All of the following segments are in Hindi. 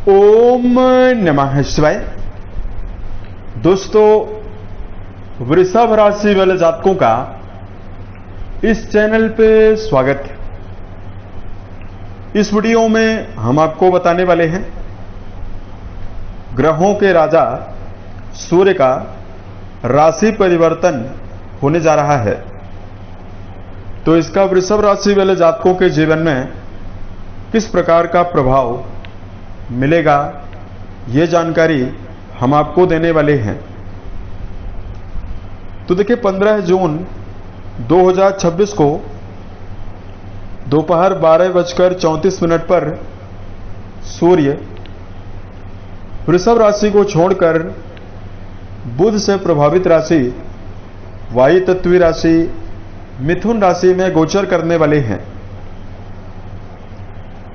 ओम नमः शिवाय। दोस्तों, वृषभ राशि वाले जातकों का इस चैनल पे स्वागत है। इस वीडियो में हम आपको बताने वाले हैं ग्रहों के राजा सूर्य का राशि परिवर्तन होने जा रहा है, तो इसका वृषभ राशि वाले जातकों के जीवन में किस प्रकार का प्रभाव मिलेगा, ये जानकारी हम आपको देने वाले हैं। तो देखिए, 15 जून 2026 को दोपहर 12:34 पर सूर्य वृषभ राशि को छोड़कर बुध से प्रभावित राशि वायु तत्वीय राशि मिथुन राशि में गोचर करने वाले हैं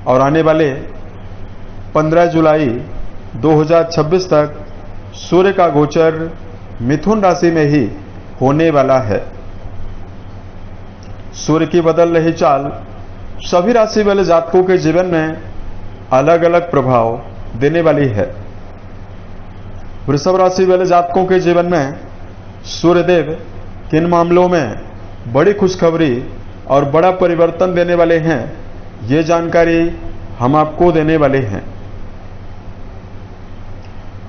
और आने वाले 15 जुलाई 2026 तक सूर्य का गोचर मिथुन राशि में ही होने वाला है। सूर्य की बदल रही चाल सभी राशि वाले जातकों के जीवन में अलग अलग प्रभाव देने वाली है। वृषभ राशि वाले जातकों के जीवन में सूर्यदेव किन मामलों में बड़ी खुशखबरी और बड़ा परिवर्तन देने वाले हैं, ये जानकारी हम आपको देने वाले हैं।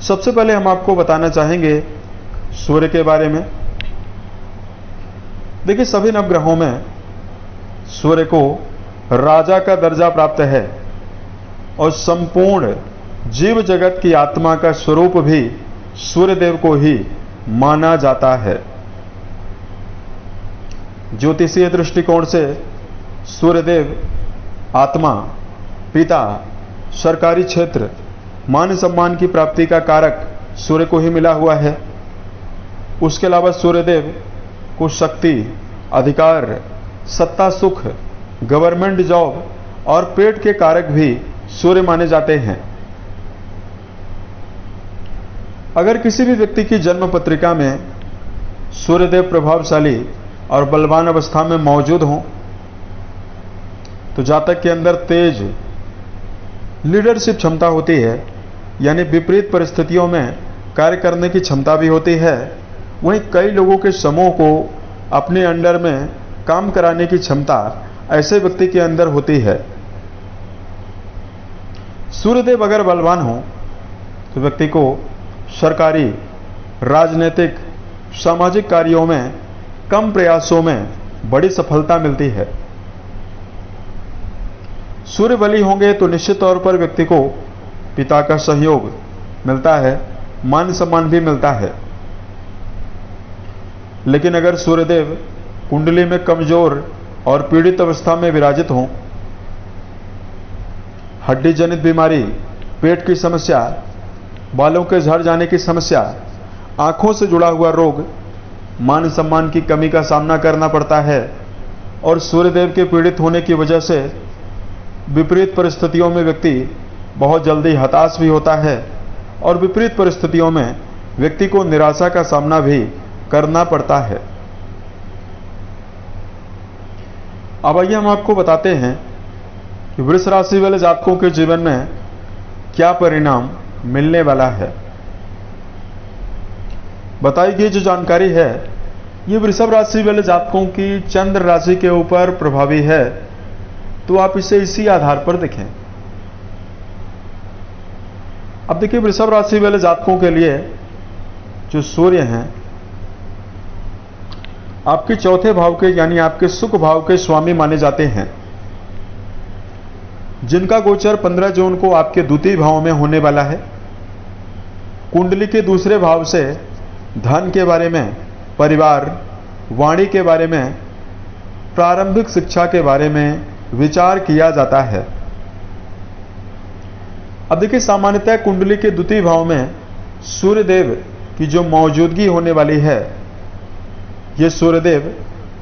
सबसे पहले हम आपको बताना चाहेंगे सूर्य के बारे में। देखिए, सभी नवग्रहों में सूर्य को राजा का दर्जा प्राप्त है और संपूर्ण जीव जगत की आत्मा का स्वरूप भी सूर्यदेव को ही माना जाता है। ज्योतिषीय दृष्टिकोण से सूर्यदेव आत्मा, पिता, सरकारी क्षेत्र, मान सम्मान की प्राप्ति का कारक सूर्य को ही मिला हुआ है। उसके अलावा सूर्यदेव को शक्ति, अधिकार, सत्ता, सुख, गवर्नमेंट जॉब और पेट के कारक भी सूर्य माने जाते हैं। अगर किसी भी व्यक्ति की जन्म पत्रिका में सूर्यदेव प्रभावशाली और बलवान अवस्था में मौजूद हों तो जातक के अंदर तेज लीडरशिप क्षमता होती है, यानी विपरीत परिस्थितियों में कार्य करने की क्षमता भी होती है। वहीं कई लोगों के समूह को अपने अंडर में काम कराने की क्षमता ऐसे व्यक्ति के अंदर होती है। सूर्यदेव अगर बलवान हो तो व्यक्ति को सरकारी, राजनीतिक, सामाजिक कार्यों में कम प्रयासों में बड़ी सफलता मिलती है। सूर्य बली होंगे तो निश्चित तौर पर व्यक्ति को पिता का सहयोग मिलता है, मान सम्मान भी मिलता है। लेकिन अगर सूर्यदेव कुंडली में कमजोर और पीड़ित अवस्था में विराजित हों, हड्डी जनित बीमारी, पेट की समस्या, बालों के झड़ जाने की समस्या, आंखों से जुड़ा हुआ रोग, मान सम्मान की कमी का सामना करना पड़ता है और सूर्यदेव के पीड़ित होने की वजह से विपरीत परिस्थितियों में व्यक्ति बहुत जल्दी हताश भी होता है और विपरीत परिस्थितियों में व्यक्ति को निराशा का सामना भी करना पड़ता है। अब आइए हम आपको बताते हैं कि वृष राशि वाले जातकों के जीवन में क्या परिणाम मिलने वाला है। बताई गई जो जानकारी है ये वृषभ राशि वाले जातकों की चंद्र राशि के ऊपर प्रभावी है, तो आप इसे इसी आधार पर देखें। अब देखिए, वृषभ राशि वाले जातकों के लिए जो सूर्य हैं आपके चौथे भाव के, यानी आपके सुख भाव के स्वामी माने जाते हैं, जिनका गोचर 15 जून को आपके द्वितीय भाव में होने वाला है। कुंडली के दूसरे भाव से धन के बारे में, परिवार, वाणी के बारे में, प्रारंभिक शिक्षा के बारे में विचार किया जाता है। अब देखिए, सामान्यतः कुंडली के द्वितीय भाव में सूर्यदेव की जो मौजूदगी होने वाली है, ये सूर्यदेव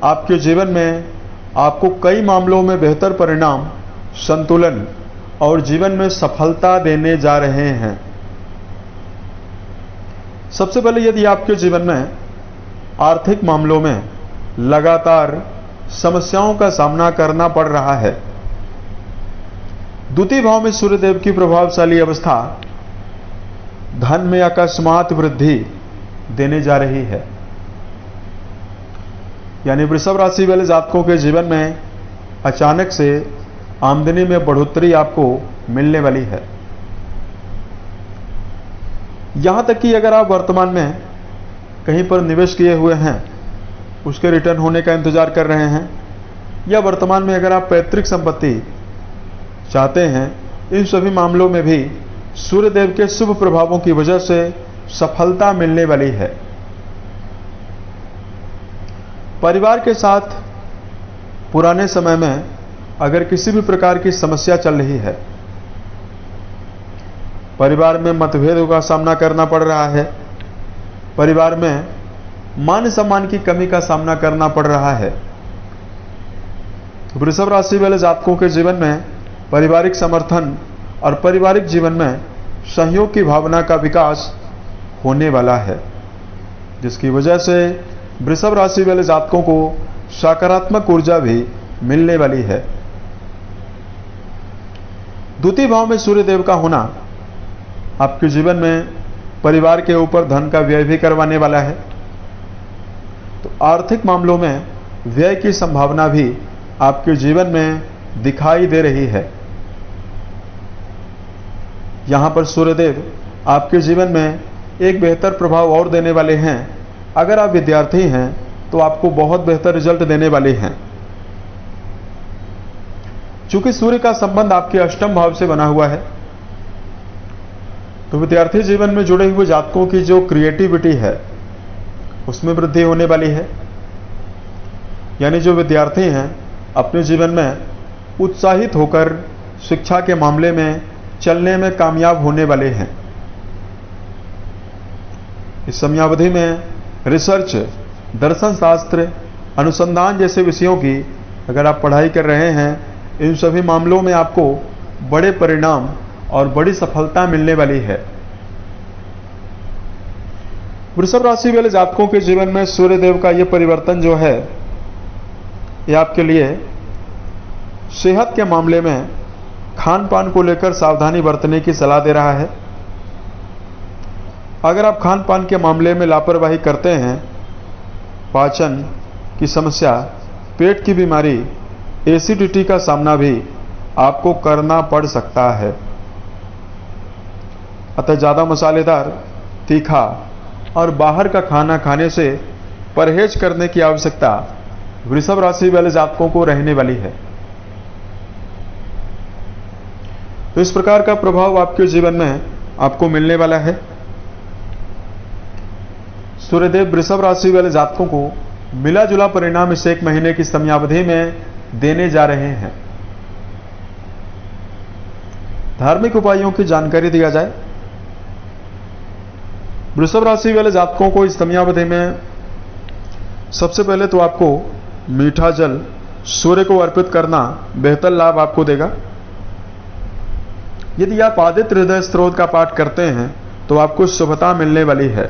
आपके जीवन में आपको कई मामलों में बेहतर परिणाम, संतुलन और जीवन में सफलता देने जा रहे हैं। सबसे पहले, यदि आपके जीवन में आर्थिक मामलों में लगातार समस्याओं का सामना करना पड़ रहा है, द्वितीय भाव में सूर्यदेव की प्रभावशाली अवस्था धन में अकस्मात वृद्धि देने जा रही है। यानी वृषभ राशि वाले जातकों के जीवन में अचानक से आमदनी में बढ़ोतरी आपको मिलने वाली है। यहां तक कि अगर आप वर्तमान में कहीं पर निवेश किए हुए हैं, उसके रिटर्न होने का इंतजार कर रहे हैं, या वर्तमान में अगर आप पैतृक संपत्ति चाहते हैं, इन सभी मामलों में भी सूर्यदेव के शुभ प्रभावों की वजह से सफलता मिलने वाली है। परिवार के साथ पुराने समय में अगर किसी भी प्रकार की समस्या चल रही है, परिवार में मतभेदों का सामना करना पड़ रहा है, परिवार में मान सम्मान की कमी का सामना करना पड़ रहा है, वृषभ राशि वाले जातकों के जीवन में पारिवारिक समर्थन और पारिवारिक जीवन में सहयोग की भावना का विकास होने वाला है, जिसकी वजह से वृषभ राशि वाले जातकों को सकारात्मक ऊर्जा भी मिलने वाली है। द्वितीय भाव में सूर्यदेव का होना आपके जीवन में परिवार के ऊपर धन का व्यय भी करवाने वाला है, तो आर्थिक मामलों में व्यय की संभावना भी आपके जीवन में दिखाई दे रही है। यहां पर सूर्यदेव आपके जीवन में एक बेहतर प्रभाव और देने वाले हैं। अगर आप विद्यार्थी हैं तो आपको बहुत बेहतर रिजल्ट देने वाले हैं। चूंकि सूर्य का संबंध आपके अष्टम भाव से बना हुआ है, तो विद्यार्थी जीवन में जुड़े हुए जातकों की जो क्रिएटिविटी है उसमें वृद्धि होने वाली है। यानी जो विद्यार्थी हैं अपने जीवन में उत्साहित होकर शिक्षा के मामले में चलने में कामयाब होने वाले हैं। इस समयावधि में रिसर्च, दर्शन शास्त्र, अनुसंधान जैसे विषयों की अगर आप पढ़ाई कर रहे हैं, इन सभी मामलों में आपको बड़े परिणाम और बड़ी सफलता मिलने वाली है। वृषभ राशि वाले जातकों के जीवन में सूर्यदेव का यह परिवर्तन जो है, यह आपके लिए सेहत के मामले में खान पान को लेकर सावधानी बरतने की सलाह दे रहा है। अगर आप खान पान के मामले में लापरवाही करते हैं, पाचन की समस्या, पेट की बीमारी, एसिडिटी का सामना भी आपको करना पड़ सकता है। अतः ज़्यादा मसालेदार, तीखा और बाहर का खाना खाने से परहेज करने की आवश्यकता वृषभ राशि वाले जातकों को रहने वाली है। तो इस प्रकार का प्रभाव आपके जीवन में आपको मिलने वाला है। सूर्यदेव वृषभ राशि वाले जातकों को मिला जुला परिणाम इस एक महीने की समयावधि में देने जा रहे हैं। धार्मिक उपायों की जानकारी दिया जाए, वृषभ राशि वाले जातकों को इस समयावधि में सबसे पहले तो आपको मीठा जल सूर्य को अर्पित करना बेहतर लाभ आपको देगा। यदि आप आदित्य हृदय स्त्रोत का पाठ करते हैं तो आपको शुभता मिलने वाली है।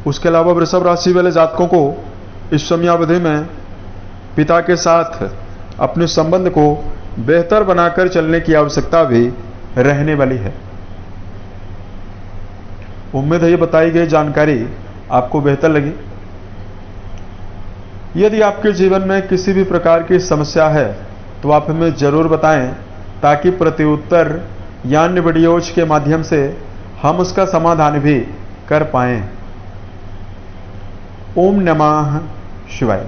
उसके अलावा वृषभ राशि वाले जातकों को इस समयावधि में पिता के साथ अपने संबंध को बेहतर बनाकर चलने की आवश्यकता भी रहने वाली है। उम्मीद है ये बताई गई जानकारी आपको बेहतर लगी। यदि आपके जीवन में किसी भी प्रकार की समस्या है तो आप हमें जरूर बताएं, ताकि प्रत्युत्तर या अन्य वीडियोज के माध्यम से हम उसका समाधान भी कर पाएं। ओम नमः शिवाय।